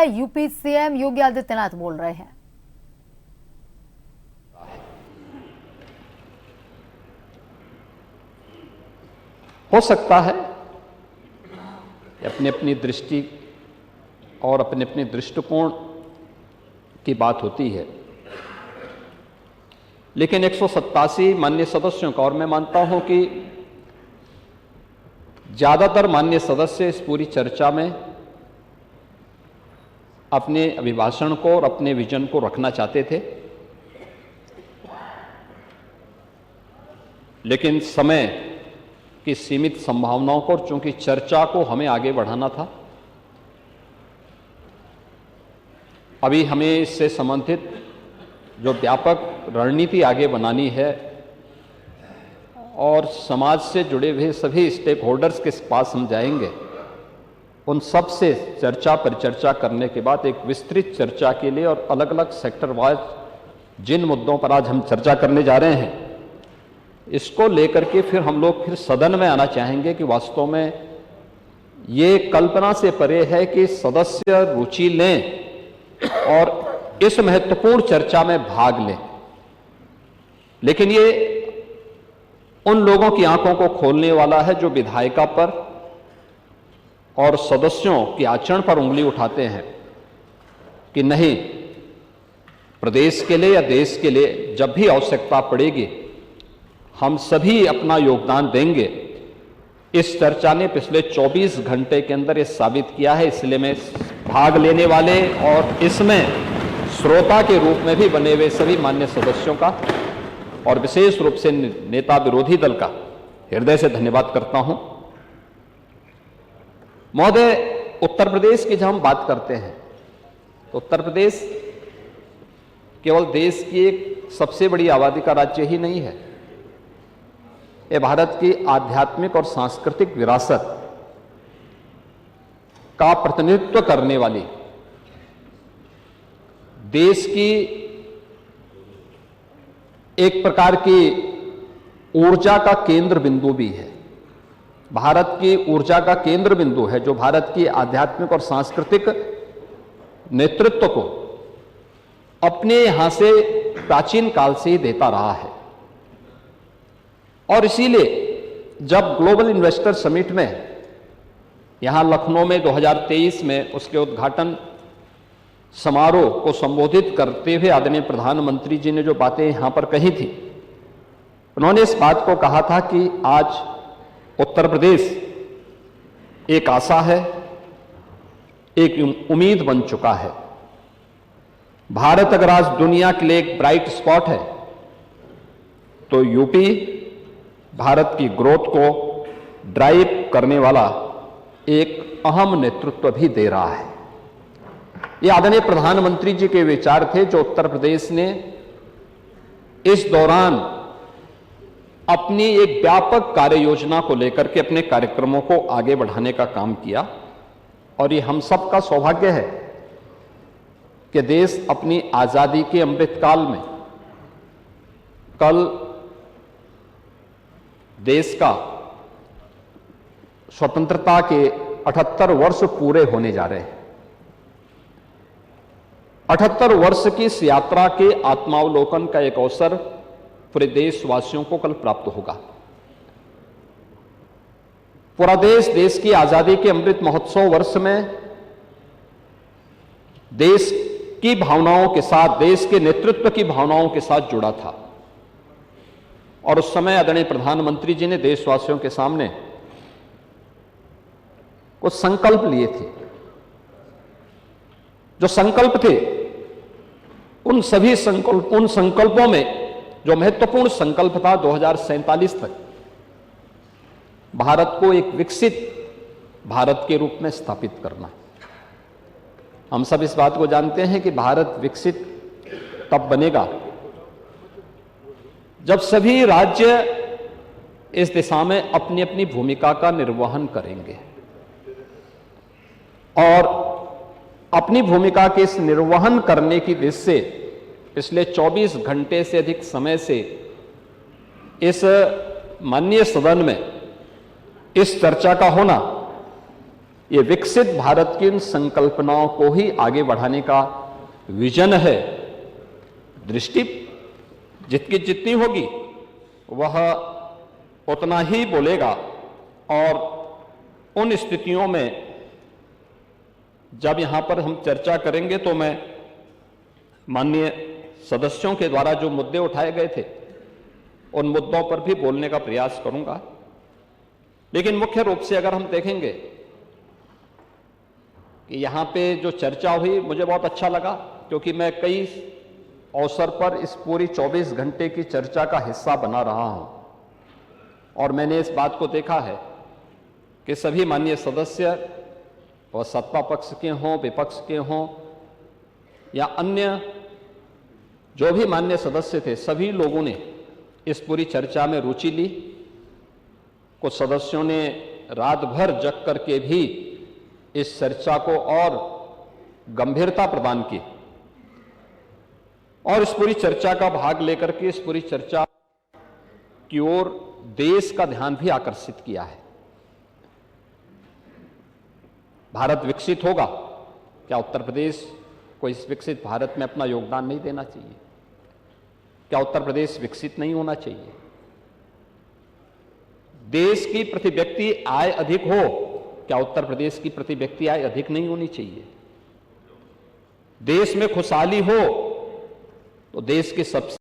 UP CM Yogi Adityanath बोल रहे हैं। हो सकता है अपनी अपनी दृष्टि और अपने अपने दृष्टिकोण की बात होती है, लेकिन 187 माननीय सदस्यों का, और मैं मानता हूं कि ज्यादातर माननीय सदस्य इस पूरी चर्चा में अपने अभिभाषण को और अपने विजन को रखना चाहते थे, लेकिन समय की सीमित संभावनाओं को, चूंकि चर्चा को हमें आगे बढ़ाना था, अभी हमें इससे संबंधित जो व्यापक रणनीति आगे बनानी है और समाज से जुड़े हुए सभी स्टेक होल्डर्स के पास हम जाएंगे, उन सब से चर्चा परिचर्चा करने के बाद एक विस्तृत चर्चा के लिए और अलग अलग सेक्टर वाइज जिन मुद्दों पर आज हम चर्चा करने जा रहे हैं, इसको लेकर के फिर हम लोग फिर सदन में आना चाहेंगे कि वास्तव में ये कल्पना से परे है कि सदस्य रुचि लें और इस महत्वपूर्ण चर्चा में भाग लें, लेकिन ये उन लोगों की आंखों को खोलने वाला है जो विधायिका पर और सदस्यों के आचरण पर उंगली उठाते हैं कि नहीं, प्रदेश के लिए या देश के लिए जब भी आवश्यकता पड़ेगी हम सभी अपना योगदान देंगे। इस चर्चा ने पिछले 24 घंटे के अंदर ये साबित किया है, इसलिए मैं भाग लेने वाले और इसमें श्रोता के रूप में भी बने हुए सभी मान्य सदस्यों का और विशेष रूप से नेता विरोधी दल का हृदय से धन्यवाद करता हूं। महोदय, उत्तर प्रदेश की जब हम बात करते हैं तो उत्तर प्रदेश केवल देश की एक सबसे बड़ी आबादी का राज्य ही नहीं है, यह भारत की आध्यात्मिक और सांस्कृतिक विरासत का प्रतिनिधित्व करने वाली देश की एक प्रकार की ऊर्जा का केंद्र बिंदु भी है। भारत की ऊर्जा का केंद्र बिंदु है जो भारत की आध्यात्मिक और सांस्कृतिक नेतृत्व को अपने यहां से प्राचीन काल से ही देता रहा है। और इसीलिए जब ग्लोबल इन्वेस्टर समिट में यहां लखनऊ में 2023 में उसके उद्घाटन समारोह को संबोधित करते हुए आदरणीय प्रधानमंत्री जी ने जो बातें यहां पर कही थी, उन्होंने इस बात को कहा था कि आज उत्तर प्रदेश एक आशा है, एक उम्मीद बन चुका है। भारत अगर आज दुनिया के लिए एक ब्राइट स्पॉट है तो यूपी भारत की ग्रोथ को ड्राइव करने वाला एक अहम नेतृत्व भी दे रहा है। ये आदरणीय प्रधानमंत्री जी के विचार थे जो उत्तर प्रदेश ने इस दौरान अपनी एक व्यापक कार्य योजना को लेकर के अपने कार्यक्रमों को आगे बढ़ाने का काम किया। और ये हम सब का सौभाग्य है कि देश अपनी आजादी के अमृतकाल में कल देश का स्वतंत्रता के 78 वर्ष पूरे होने जा रहे हैं। 78 वर्ष की इस यात्रा के आत्मावलोकन का एक अवसर पूरे देशवासियों को कल प्राप्त होगा। पूरा देश की आजादी के अमृत महोत्सव वर्ष में देश की भावनाओं के साथ, देश के नेतृत्व की भावनाओं के साथ जुड़ा था। और उस समय आदरणीय प्रधानमंत्री जी ने देशवासियों के सामने कुछ संकल्प लिए थे। जो संकल्प थे उन संकल्पों में जो महत्वपूर्ण संकल्प था 2047 तक भारत को एक विकसित भारत के रूप में स्थापित करना। हम सब इस बात को जानते हैं कि भारत विकसित तब बनेगा जब सभी राज्य इस दिशा में अपनी अपनी भूमिका का निर्वहन करेंगे और अपनी भूमिका के इस निर्वहन करने की दिशा से पिछले 24 घंटे से अधिक समय से इस माननीय सदन में इस चर्चा का होना ये विकसित भारत की इन संकल्पनाओं को ही आगे बढ़ाने का विजन है। दृष्टि जितनी जितनी होगी वह उतना ही बोलेगा, और उन स्थितियों में जब यहां पर हम चर्चा करेंगे तो मैं माननीय सदस्यों के द्वारा जो मुद्दे उठाए गए थे उन मुद्दों पर भी बोलने का प्रयास करूंगा। लेकिन मुख्य रूप से अगर हम देखेंगे कि यहां पे जो चर्चा हुई, मुझे बहुत अच्छा लगा, क्योंकि मैं कई अवसर पर इस पूरी 24 घंटे की चर्चा का हिस्सा बना रहा हूं और मैंने इस बात को देखा है कि सभी माननीय सदस्य, वह सत्ता पक्ष के हों, विपक्ष के हों या अन्य जो भी माननीय सदस्य थे, सभी लोगों ने इस पूरी चर्चा में रुचि ली। कुछ सदस्यों ने रात भर जग करके भी इस चर्चा को और गंभीरता प्रदान की और इस पूरी चर्चा का भाग लेकर के इस पूरी चर्चा की ओर देश का ध्यान भी आकर्षित किया है। भारत विकसित होगा, क्या उत्तर प्रदेश को इस विकसित भारत में अपना योगदान नहीं देना चाहिए? क्या उत्तर प्रदेश विकसित नहीं होना चाहिए? देश की प्रति व्यक्ति आय अधिक हो, क्या उत्तर प्रदेश की प्रति व्यक्ति आय अधिक नहीं होनी चाहिए? देश में खुशहाली हो तो देश के सबसे